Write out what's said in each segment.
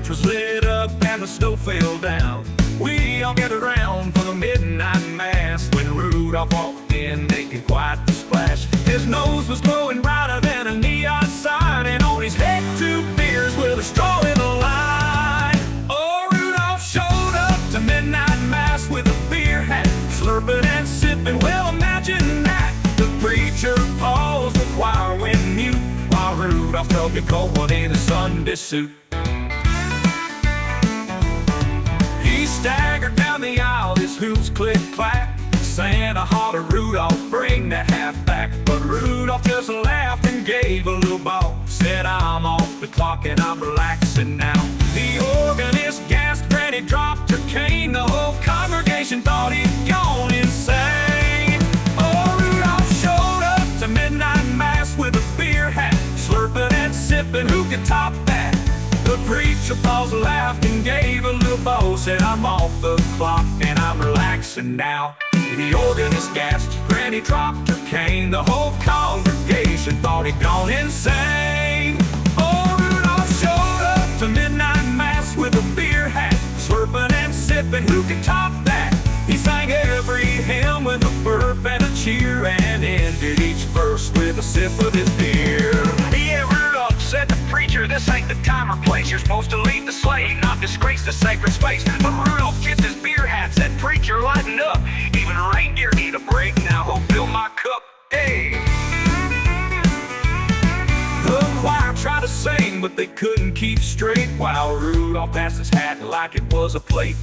was lit up and the snow fell down. We all gathered around for the midnight mass. When Rudolph walked in, making quite the splash. His nose was glowing brighter than a neon sign, and on his head 2 beers with a straw in the line. Oh, Rudolph showed up to midnight mass with a beer hat, slurping and sipping. Well, imagine that. The preacher paused, the choir went mute, while Rudolph took a cold one in a Sunday suit. He staggered down the aisle, his hooves click-clack. Santa hollered, Rudolph, bring that hat back. But Rudolph just laughed and gave a little bow. Said, I'm off the clock and I'm relaxing now. The organist gasped and he dropped her cane. The whole congregation thought he'd gone insane. Oh, Rudolph showed up to midnight mass with a beer hat, slurping and sipping. Who could top that? The preacher paused, laughed and gave a little bow. Said, I'm off the clock and I'm relaxing now. The organist gasped, Granny dropped her cane. The whole congregation thought he'd gone insane. Oh, Rudolph showed up to midnight mass with a beer hat, slurping and sipping. Who could top that? He sang every hymn with a burp and a cheer, and ended each verse with a sip of his beer. Yeah, Rudolph, said the preacher, this ain't the time or place. You're supposed to lead the sleigh, not disgrace the sacred space. But Rudolph tipped his beer hat, said, preacher, lighten up. Even reindeer need a break, now who'll fill my cup? Hey! The choir tried to sing, but they couldn't keep straight, while Rudolph passed his hat like it was a plate.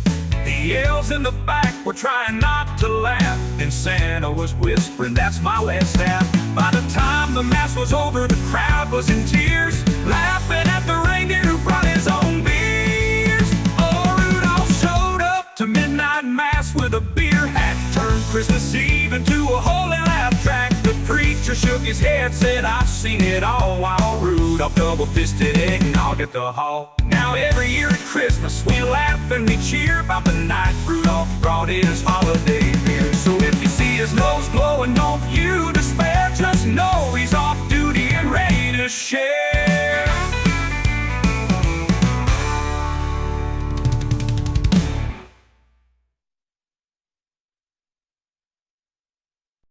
The elves in the back were trying not to laugh, and Santa was whispering, that's my last half. By the time the mass was over, the crowd was in tears, laughing at the reindeer who brought his own beers. Oh, Rudolph showed up to midnight mass with a beer hat, turned Christmas Eve into a holy laugh track. The preacher shook his head, said, I've seen it all, while Rudolph double-fisted eggnog at the hall. Now every year at Christmas we laugh and we cheer about the night Rudolph brought his holiday beer. So if you see his nose glowing, don't you despair, just know he's off duty and ready to share.